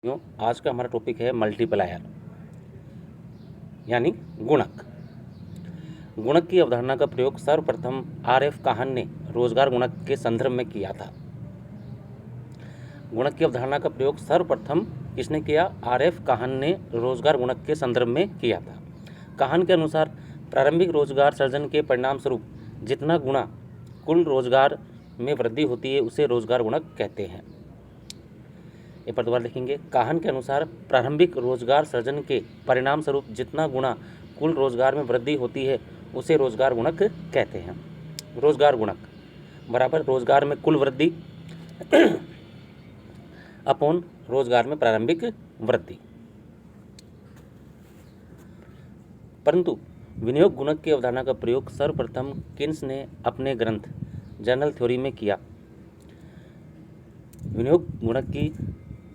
आज का हमारा टॉपिक है मल्टीप्लायर यानी गुणक। गुणक की अवधारणा का प्रयोग सर्वप्रथम आर.एफ. काहन ने रोजगार गुणक के संदर्भ में किया था। गुणक की अवधारणा का प्रयोग सर्वप्रथम किसने किया? आर.एफ. काहन ने रोजगार गुणक के संदर्भ में किया था। काहन के अनुसार प्रारंभिक रोजगार सृजन के परिणाम स्वरूप जितना गुणा कुल रोजगार में वृद्धि होती है उसे रोजगार गुणक कहते हैं। एक बार दोबारा लिखेंगे। काहन के अनुसार प्रारंभिक रोजगार सृजन के परिणाम स्वरूप जितना गुणा कुल रोजगार में वृद्धि होती है उसे रोजगार गुणक कहते हैं। रोजगार गुणक बराबर रोजगार में कुल वृद्धि अपॉन रोजगार में प्रारंभिक वृद्धि। परंतु विनियोग गुणक की अवधारणा का प्रयोग सर्वप्रथम किन्स ने अपने ग्रंथ जनरल थ्योरी में किया। विनियोग गुणक की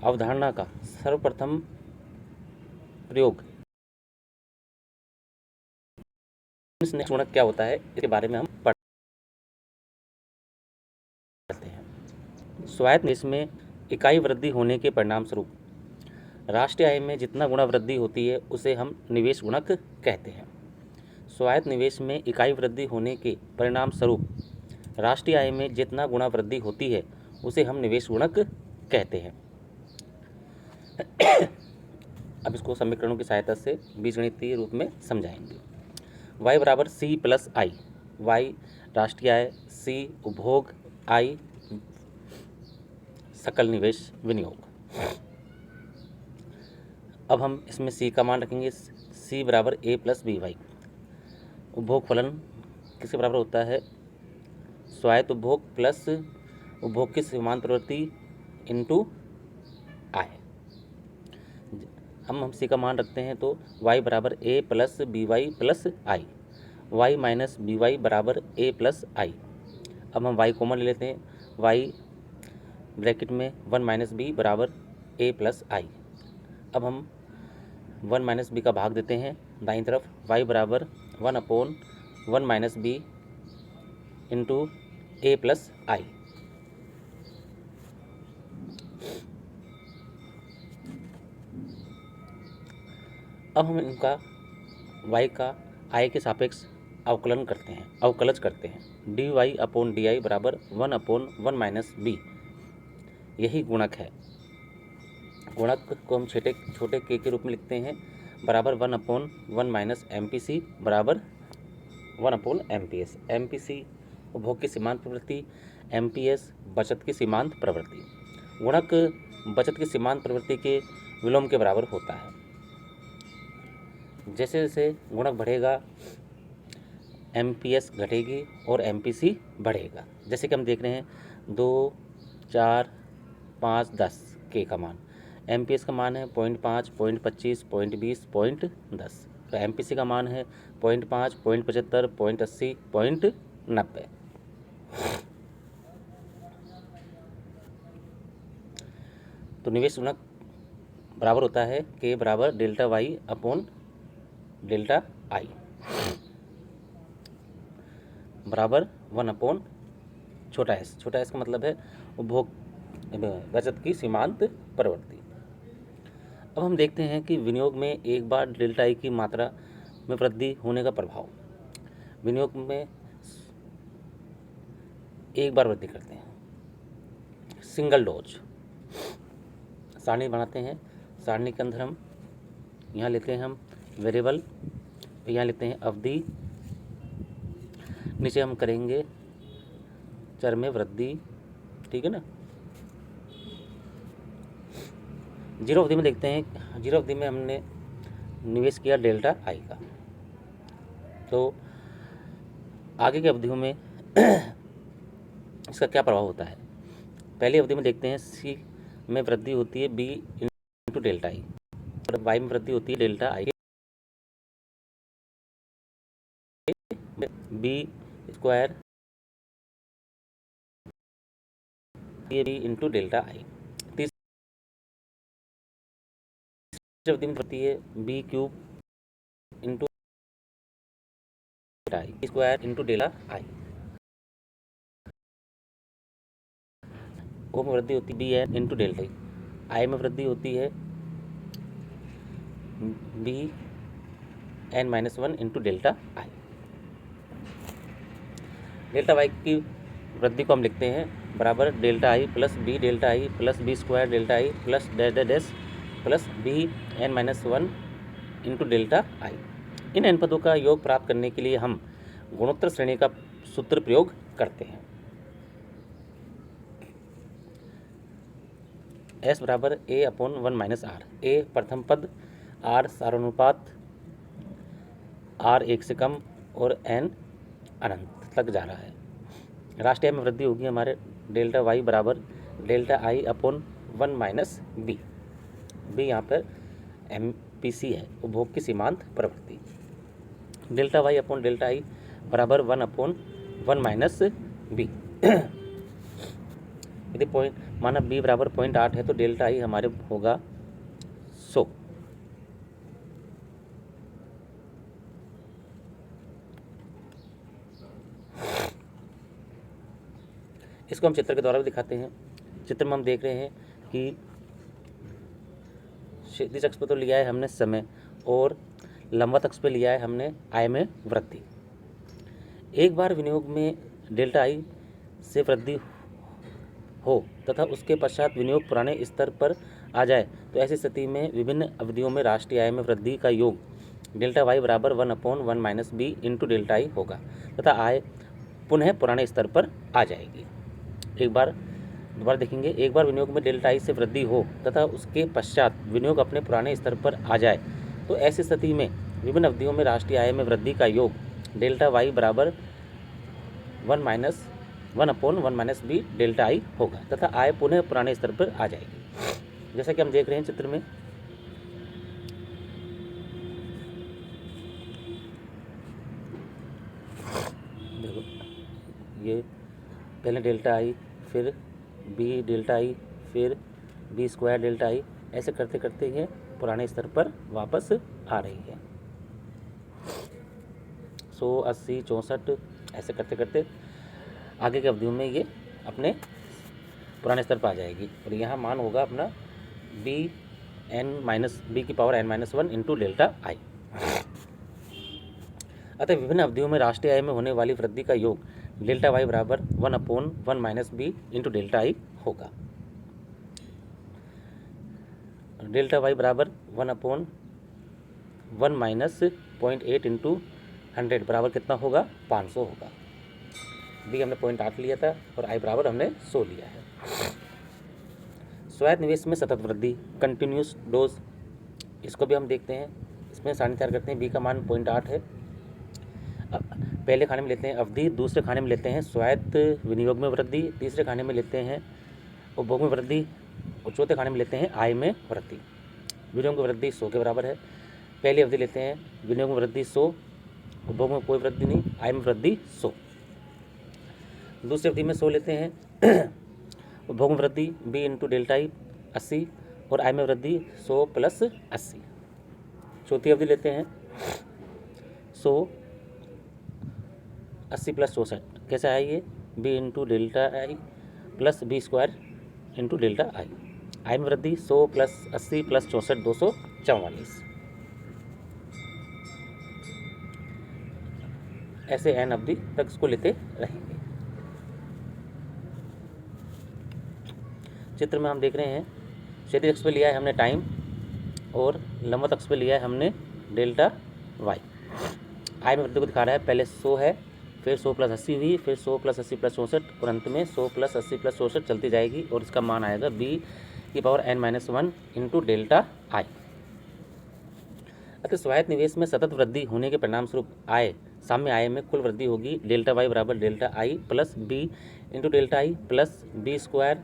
अवधारणा का सर्वप्रथम प्रयोग गुणक क्या होता है इसके बारे में हम पढ़ते हैं। स्वायत्त निवेश में इकाई वृद्धि होने के परिणाम स्वरूप राष्ट्रीय आय में जितना गुणा वृद्धि होती है उसे हम निवेश गुणक कहते हैं। स्वायत्त निवेश में इकाई वृद्धि होने के परिणाम स्वरूप राष्ट्रीय आय में जितना गुणा वृद्धि होती है उसे हम निवेश गुणक कहते हैं। अब इसको समीकरणों की सहायता से बीजगणितीय रूप में समझाएंगे। y बराबर सी प्लस आई। y राष्ट्रीय आय, सी उपभोग, आई सकल निवेश विनियोग। अब हम इसमें सी का मान रखेंगे। सी बराबर ए प्लस बी वाई। उपभोग फलन किसके बराबर होता है? स्वायत्त उपभोग प्लस उपभोग की सीमांत प्रवृत्ति इंटू आय। हम सी का मान रखते हैं तो y बराबर ए प्लस बी वाई प्लस आई। y माइनस बी वाई बराबर ए प्लस आई। अब हम y कॉमन ले लेते हैं। y ब्रैकेट में 1 माइनस बी बराबर ए प्लस आई। अब हम 1 माइनस बी का भाग देते हैं दाईं तरफ। y बराबर 1 अपॉन 1 माइनस बी इंटू ए प्लस आई। अब हम इनका y का i के सापेक्ष अवकलज करते हैं। D Y upon D I बराबर 1 अपॉन 1 माइनस बी। यही गुणक है। गुणक को हम छोटे के रूप में लिखते हैं बराबर 1 upon 1 minus M P C बराबर 1 upon M P S. M P C उपभोग की सीमांत प्रवृत्ति, एम पी एस बचत की सीमांत प्रवृत्ति। गुणक बचत की सीमांत प्रवृत्ति के विलोम के बराबर होता है। जैसे जैसे गुणक बढ़ेगा एम पी एस घटेगी और एम पी सी बढ़ेगा। जैसे कि हम देख रहे हैं 2, 4, 5, 10 के का मान। एम पी एस का मान है 0.5, 0.25, 0.20, 0.10। तो एम पी सी का मान है 0.5, 0.75, 0.80, 0.90। तो निवेश गुणक बराबर होता है के बराबर delta Y upon delta I बराबर 1 अपॉन छोटा एस। छोटा एस का मतलब है उपभोग बचत की सीमांत प्रवृत्ति। अब हम देखते हैं कि विनियोग में एक बार डेल्टा आई की मात्रा में वृद्धि होने का प्रभाव। विनियोग में एक बार वृद्धि करते हैं सिंगल डोज। सारणी बनाते हैं। सारणी के अंदर हम यहाँ लेते हैं हम वेरिएबल, यहाँ लेते हैं अवधि, नीचे हम करेंगे चर में वृद्धि। ठीक है ना। जीरो अवधि में देखते हैं। जीरो अवधि में हमने निवेश किया डेल्टा आई का। तो आगे की अवधियों में इसका क्या प्रभाव होता है? पहली अवधि में देखते हैं सी में वृद्धि होती है बी इंटू डेल्टा आई और वाई में वृद्धि होती है delta I B square B into delta I. तीसरी अवधि में वृद्धि है B cube into I square into delta I. वो में वृद्धि होती है B N into delta I. I में वृद्धि होती है B N minus one into delta I. Delta Y की वृद्धि को हम लिखते हैं बराबर delta I plus B square delta I plus dash dash dash plus B N minus one into delta I. In an पदों का योग प्राप्त करने के लिए हम गुणोत्तर श्रेणी का सूत्र प्रयोग करते हैं। एस बराबर ए अपॉन वन माइनस आर। ए प्रथम पद, आर सारानुपात, आर एक से कम और एन अनंत तक जा रहा है। राष्ट्रीय में वृद्धि होगी हमारे डेल्टा वाई बराबर delta I upon one minus B. B यहाँ पर एम पी सी है, उपभोग की सीमांत प्रवृत्ति। Delta Y upon delta I बराबर one upon one minus B. यदि पॉइंट माना बी बराबर 0.8 है तो डेल्टा आई हमारे होगा 100। इसको हम चित्र के द्वारा भी दिखाते हैं। चित्र में हम देख रहे हैं कि क्षैतिज अक्ष पर तो लिया है हमने समय और लंबवत अक्ष पे लिया है हमने आय में वृद्धि। एक बार विनियोग में डेल्टा आई से वृद्धि हो तथा उसके पश्चात विनियोग पुराने स्तर पर आ जाए तो ऐसी स्थिति में विभिन्न अवधियों में राष्ट्रीय आय में वृद्धि का योग डेल्टा वाई बराबर one upon one minus B into delta I होगा तथा आय पुनः पुराने स्तर पर आ जाएगी। एक बार दोबारा देखेंगे, एक बार विनियोग में डेल्टा आई से वृद्धि हो तथा उसके पश्चात विनियोग अपने पुराने स्तर पर आ जाए तो ऐसी स्थिति में विभिन्न अवधियों में राष्ट्रीय आय में वृद्धि का योग डेल्टा वाई बराबर one upon one minus B delta I होगा तथा आय पुनः पुराने स्तर पर आ जाएगी। जैसा कि हम देख रहे हैं चित्र में, देखो ये पहले डेल्टा आई, फिर बी डेल्टा आई, फिर बी स्क्वायर डेल्टा आई, ऐसे करते करते ये पुराने स्तर पर वापस आ रही है। 100, 80, 64 ऐसे करते करते आगे की अवधियों में ये अपने पुराने स्तर पर आ जाएगी और यहाँ मान होगा अपना बी की power N minus one into delta I. अतः विभिन्न अवधियों में राष्ट्रीय आय में होने वाली वृद्धि का योग डेल्टा वाई बराबर one upon one minus B into delta I होगा। डेल्टा वाई बराबर one upon one minus 0.8 into 100 बराबर कितना होगा 500 होगा। बी हमने 0.8 लिया था और आई बराबर हमने 100 लिया है। स्वायत्त निवेश में सतत वृद्धि कंटिन्यूस डोज, इसको भी हम देखते हैं। इसमें सारणीचार करते हैं। बी का मान 0.8 है। पहले खाने में लेते हैं अवधि, दूसरे खाने में लेते हैं स्वायत्त विनियोग में वृद्धि, तीसरे खाने में लेते हैं उपभोग में वृद्धि और चौथे खाने में लेते हैं आय में वृद्धि। विनियोग में वृद्धि 100 के बराबर है। पहली अवधि लेते हैं विनियोग में वृद्धि 100, उपभोग में कोई वृद्धि नहीं, आय में वृद्धि 100। दूसरी अवधि में 100 लेते हैं उपभोग में वृद्धि बी इंटू डेल्टा आई 80 और आय में वृद्धि 100 प्लस 80। चौथी अवधि लेते हैं 100 80 प्लस 64, कैसे आया ये B into delta I plus B square into delta I. आय में वृद्धि 100 प्लस 80 प्लस 64 244। ऐसे एन अवधि तक इसको लेते रहेंगे। चित्र में हम देख रहे हैं क्षैतिज अक्ष पे लिया है हमने टाइम और लंबवत अक्ष पे लिया है हमने डेल्टा वाई। आय में वृद्धि को दिखा रहा है, पहले 100 है, फिर 100 प्लस 80 हुई, फिर 100 प्लस 80 प्लस 64 और अंत में 100 प्लस 80 प्लस 64 चलती जाएगी और इसका मान आएगा बी की power N minus one into delta I. अतः स्वायत्त निवेश में सतत वृद्धि होने के परिणाम स्वरूप आय साम्य आय में कुल वृद्धि होगी डेल्टा वाई बराबर delta I plus B into delta I plus B square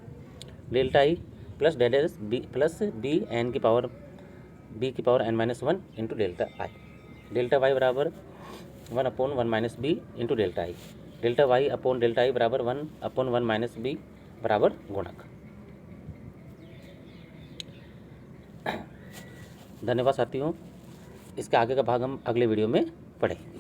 delta I plus delta B plus B N की power N minus one into delta I. Delta Y बराबर one upon one minus B into delta I. Delta Y upon delta I बराबर one upon one minus B बराबर गुणक। धन्यवाद साथियों। इसके आगे का भाग हम अगले वीडियो में पढ़ेंगे।